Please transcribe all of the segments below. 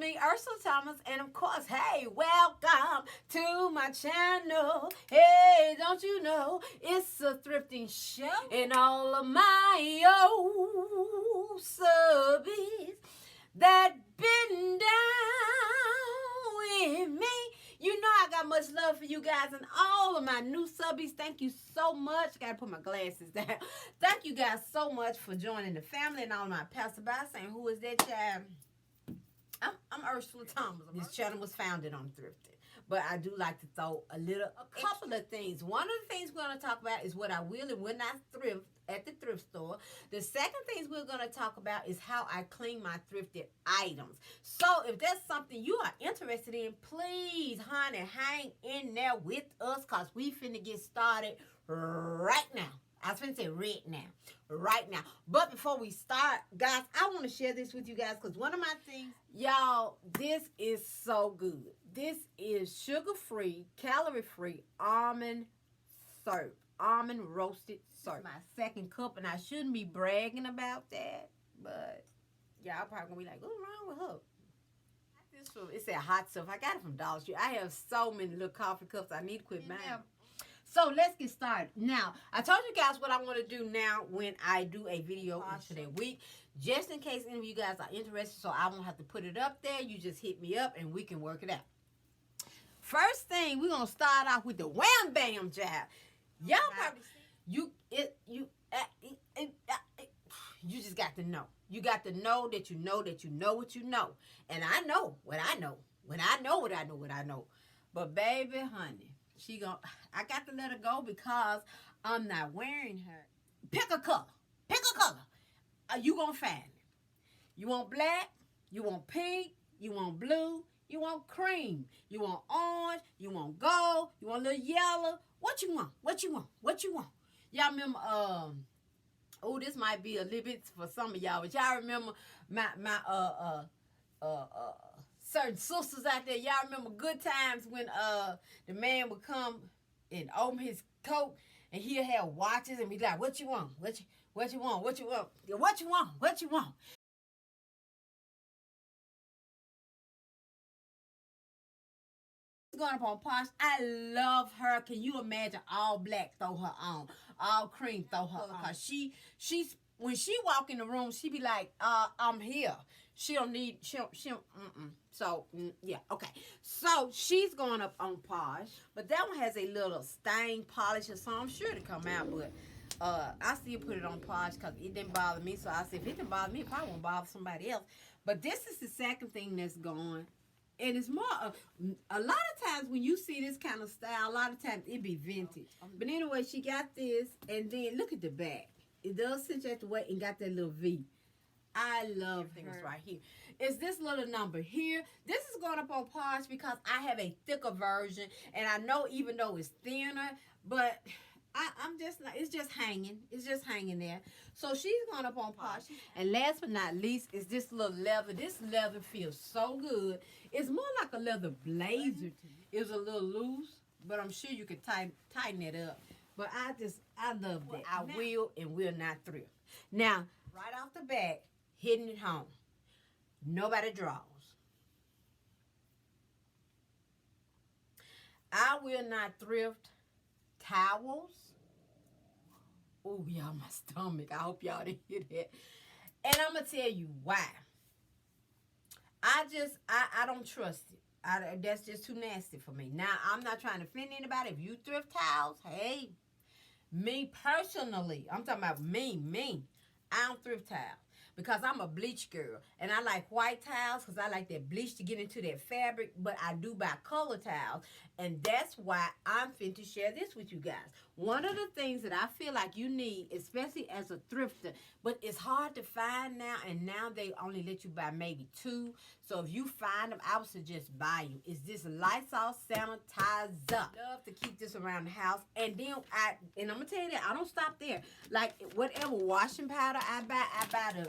me, Ursula Thomas, and of course, hey, welcome to my channel. Hey, don't you know it's a thrifting show, and all of my old subbies that been down with me. You know I got much love for you guys and all of my new subbies. Thank you so much. Gotta put my glasses down. Thank you guys so much for joining the family and all of my passersby saying, who is that child? I'm Ursula Thomas. This channel was founded on Thrifted. But I do like to throw a couple of things. One of the things we're going to talk about is what I will and will not thrift at the thrift store. The second things we're going to talk about is how I clean my thrifted items. So if that's something you are interested in, please, honey, hang in there with us because we finna get started right now. I was finna say right now. But before we start, guys, I want to share this with you guys because one of my things, y'all, this is so good. This is sugar-free, calorie-free almond syrup, almond roasted syrup. My second cup, and I shouldn't be bragging about that, but y'all probably gonna be like, what's wrong with her? This from, it said hot stuff. I got it from Dollar Tree. I have so many little coffee cups. I need to quit buying. So let's get started. Now, I told you guys what I want to do now when I do a video for that week. Just in case any of you guys are interested, so I won't have to put it up there. You just hit me up and we can work it out. First thing, we're going to start off with the wham bam job. Y'all probably you just got to know. You got to know that you know that you know what you know. And I know what I know. When I know what I know what I know. But baby, honey, I got to let her go because I'm not wearing her. Pick a color. Pick a color. You gonna find it. You want black? You want pink? You want blue? You want cream? You want orange? You want gold? You want a little yellow? What you want? What you want? What you want? Y'all remember? Oh, this might be a little bit for some of y'all, but y'all remember my certain sisters out there. Y'all remember good times when the man would come and open his coat and he'll have watches and be like, what you want? What you want? What you want? What you want? What you want? Going up on Posh. I love her. Can you imagine all black throw her on, all cream throw her on? Cause she's when she walk in the room, she be like, I'm here. She don't. So, yeah, okay. So, she's going up on Posh. But that one has a little stain polish or something. I'm sure it'll come out, but I still put it on Posh because it didn't bother me. So, I said, if it didn't bother me, it probably won't bother somebody else. But this is the second thing that's going. And it's more of, a lot of times when you see this kind of style, a lot of times it be vintage. But anyway, she got this, and then look at the back. It does cinch at the waist and got that little V. I love things right here. It's this little number here. This is going up on Posh because I have a thicker version, and I know even though it's thinner, but I'm just not, it's just hanging. It's just hanging there. So she's going up on Posh. And last but not least is this little leather. This leather feels so good. It's more like a leather blazer to me. It's a little loose, but I'm sure you can tighten it up. But I love that. I will and will not thrift. Now, right off the bat, hitting it home. Nobody draws. I will not thrift towels. Oh, y'all, my stomach. I hope y'all didn't hear that. And I'm going to tell you why. I don't trust it. That's just too nasty for me. Now, I'm not trying to offend anybody. If you thrift towels, hey, me personally, I'm talking about me. I don't thrift towels. Because I'm a bleach girl. And I like white towels because I like that bleach to get into that fabric. But I do buy color towels. And that's why I'm finna share this with you guys. One of the things that I feel like you need, especially as a thrifter, but it's hard to find now. And now they only let you buy maybe 2. So if you find them, I would suggest buy you. Is this Lysol sanitizer? Love to keep this around the house. And then I'm going to tell you that, I don't stop there. Like whatever washing powder I buy the...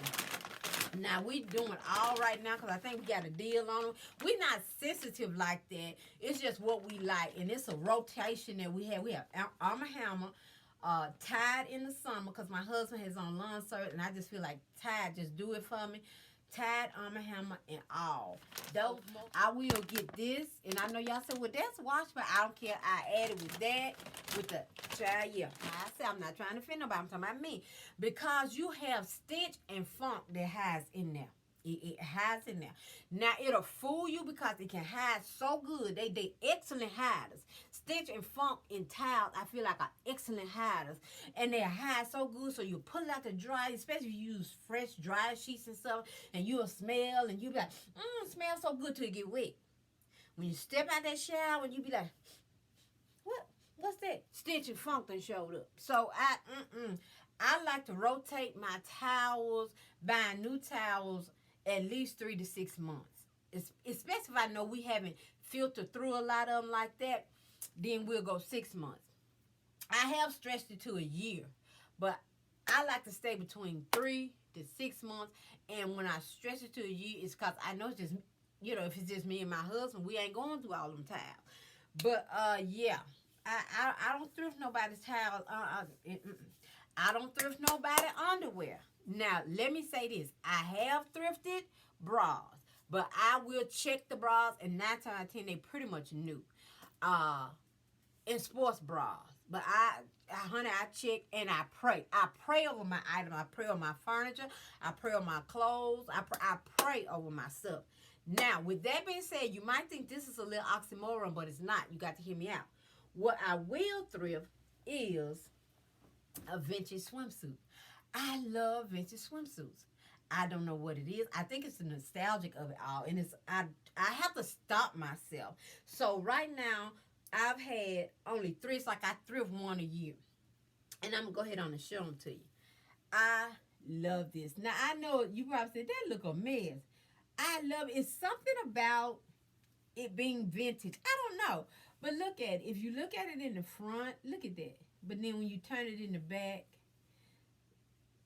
Now, we doing all right now because I think we got a deal on them. We're not sensitive like that. It's just what we like. And it's a rotation that we have. We have Arm & Hammer, Tide in the summer because my husband has on lawn service. And I just feel like Tide just do it for me. tied armor hammer and all. Though I will get this, and I know y'all said, well, that's wash, but I don't care. I added with that, with the child. Yeah, I said I'm not trying to offend nobody. I'm talking about me, because you have stench and funk that hides in there. It hides in there. Now it'll fool you because it can hide so good. They excellent hiders. Stench and funk in towels, I feel like are excellent hiders, and they hide so good. So you pull it out the dry, especially if you use fresh dry sheets and stuff, and you'll smell, and you be like, smells so good till it get wet. When you step out that shower, and you be like, what's that? Stench and funk done showed up. So I like to rotate my towels, buying new towels at least 3 to 6 months. Especially if I know we haven't filtered through a lot of them like that, then we'll go 6 months. I have stretched it to a year, but I like to stay between 3 to 6 months. And when I stretch it to a year, it's because I know it's just, if it's just me and my husband, we ain't going through all them towels. But yeah, I don't thrift nobody's towels. I don't thrift nobody underwear. Now, let me say this. I have thrifted bras, but I will check the bras, and 9 times out of 10, they pretty much new. In sports bras. But honey, I check and I pray. I pray over my item. I pray over my furniture. I pray over my clothes. I pray over my stuff. Now, with that being said, you might think this is a little oxymoron, but it's not. You got to hear me out. What I will thrift is a vintage swimsuit. I love vintage swimsuits. I don't know what it is. I think it's the nostalgic of it all. And I have to stop myself. So right now, I've had only 3. It's like I thrift one a year. And I'm going to go ahead on and show them to you. I love this. Now, I know you probably said, that look a mess. I love it. It's something about it being vintage. I don't know. But look at it. If you look at it in the front, look at that. But then when you turn it in the back,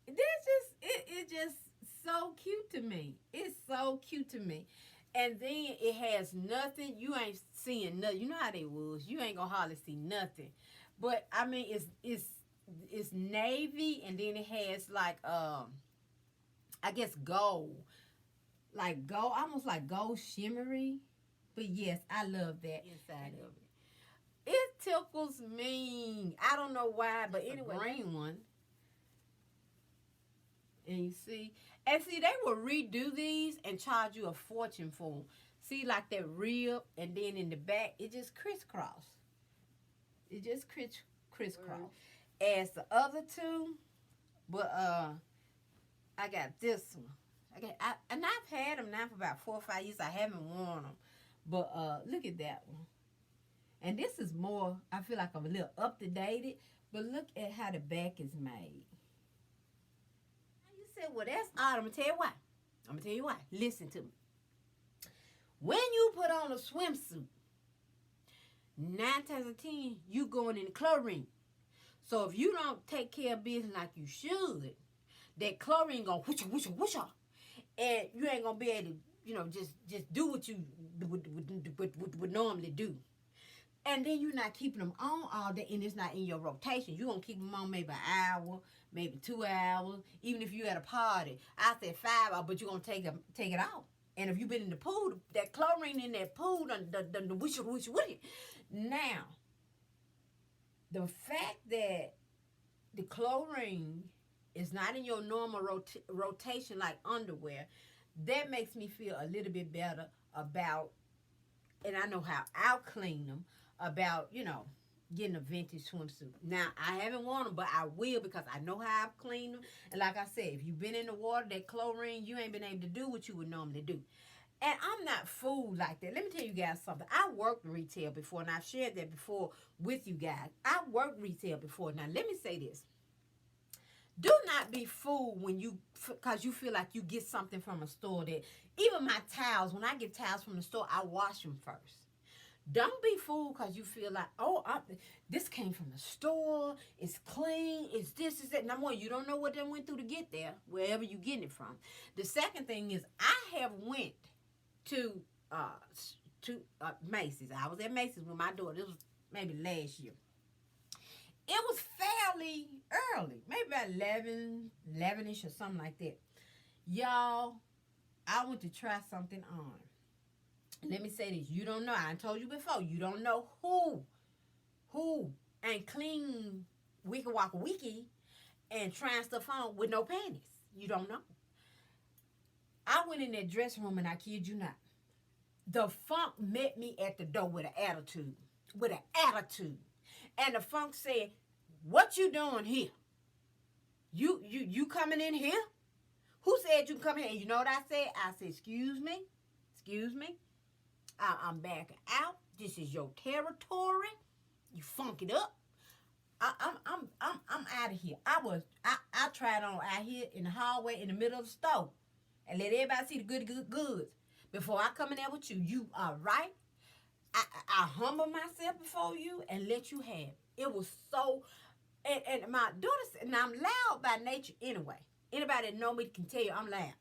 it's just so cute to me. It's so cute to me. And then it has nothing. You ain't seeing nothing. You know how they was. You ain't gonna hardly see nothing. But I mean, it's navy, and then it has like I guess gold, like gold, almost like gold shimmery. But yes, I love that inside of it. It tickles me. I don't know why, but anyway, green one. And you see, they will redo these and charge you a fortune for them. See, like that rib, and then in the back, it just crisscross. It just crisscross. As the other two, but I got this one. And I've had them now for about 4 or 5 years. I haven't worn them, but look at that one. And this is more, I feel like I'm a little up to date, but look at how the back is made. You said, well, that's odd. I'm going to tell you why. Listen to me. When you put on a swimsuit, 9 times out of 10, you going in the chlorine. So if you don't take care of business like you should, that chlorine going to whoosh. And you ain't going to be able to, just do what you would normally do. And then you're not keeping them on all day, and it's not in your rotation. You're going to keep them on maybe an hour, maybe 2 hours. Even if you're at a party, I said 5 hours, but you're going to take it out. And if you've been in the pool, that chlorine in that pool, the wish. Now, the fact that the chlorine is not in your normal rotation like underwear, that makes me feel a little bit better about, and I know how I'll clean them, about, getting a vintage swimsuit. Now, I haven't worn them, but I will, because I know how I've cleaned them. And like I said, if you've been in the water, that chlorine, you ain't been able to do what you would normally do. And I'm not fooled like that. Let me tell you guys something. I worked retail before, and I've shared that before with you guys. I worked retail before. Now, let me say this. Do not be fooled because you feel like you get something from a store that, even my towels, when I get towels from the store, I wash them first. Don't be fooled because you feel like, this came from the store, it's clean, it's this, it's that. Number one, you don't know what they went through to get there, wherever you're getting it from. The second thing is, I have went to Macy's. I was at Macy's with my daughter. This was maybe last year. It was fairly early, maybe about 11-ish or something like that. Y'all, I want to try something on. Let me say this. You don't know. I told you before. You don't know who ain't clean Wiki Waka Wiki and trying stuff on with no panties. You don't know. I went in that dressing room and I kid you not. The funk met me at the door with an attitude. With an attitude. And the funk said, what you doing here? You coming in here? Who said you come here? And you know what I said? I said, excuse me. I'm backing out. This is your territory. You funk it up. I'm out of here. I tried on out here in the hallway in the middle of the store and let everybody see the good goods before I come in there with you. You are right. I humble myself before you and let you have it. It was so, and my daughter said, and I'm loud by nature anyway. Anybody that know me can tell you I'm loud.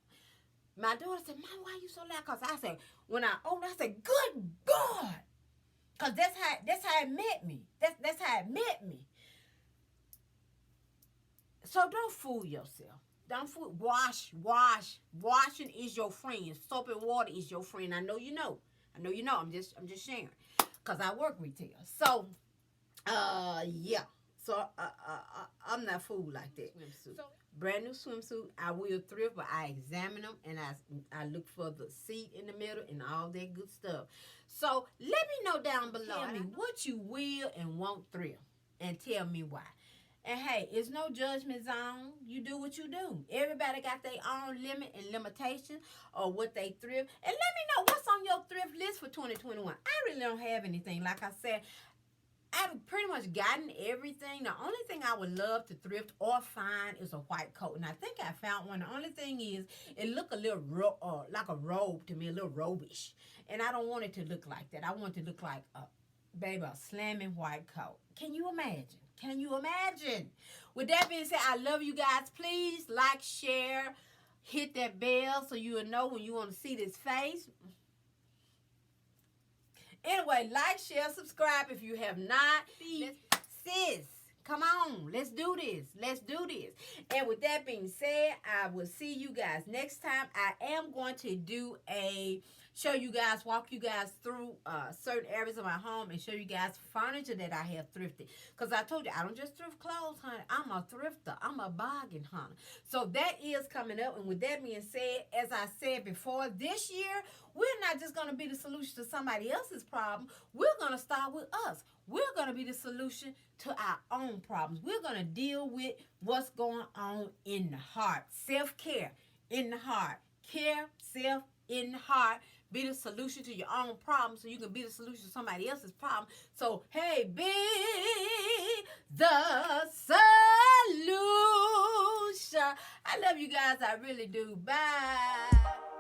My daughter said, Mom, why you so loud? Because I said, when I opened, I said, good God. Because that's how it met me. That's how it met me. So don't fool yourself. Don't fool. Washing is your friend. Soap and water is your friend. I know you know. I'm just sharing. Because I work retail. So, yeah. So, I'm not fooled like that. Swimsuit. Brand new swimsuit. I will thrift, but I examine them and I look for the seat in the middle and all that good stuff. So let me know down below. Tell me what you will and won't thrift, and tell me why. And hey, it's no judgment zone. You do what you do. Everybody got their own limit and limitation or what they thrift. And let me know what's on your thrift list for 2021. I really don't have anything. Like I said, I've pretty much gotten everything. The only thing I would love to thrift or find is a white coat. And I think I found one. The only thing is it looked a little like a robe to me, a little robe-ish. And I don't want it to look like that. I want it to look like a slamming white coat. Can you imagine? Can you imagine? With that being said, I love you guys. Please like, share, hit that bell so you will know when you want to see this face. Anyway, like, share, subscribe if you have not. Sis, come on. Let's do this. And with that being said, I will see you guys next time. I am going to do walk you guys through certain areas of my home and show you guys furniture that I have thrifted. Because I told you, I don't just thrift clothes, honey. I'm a thrifter. I'm a bargain hunter. So that is coming up. And with that being said, as I said before, this year, we're not just going to be the solution to somebody else's problem. We're going to start with us. We're going to be the solution to our own problems. We're going to deal with what's going on in the heart. Self-care in the heart. Care, self, in the heart. Be the solution to your own problem so you can be the solution to somebody else's problem. So, hey, be the solution. I love you guys. I really do. Bye.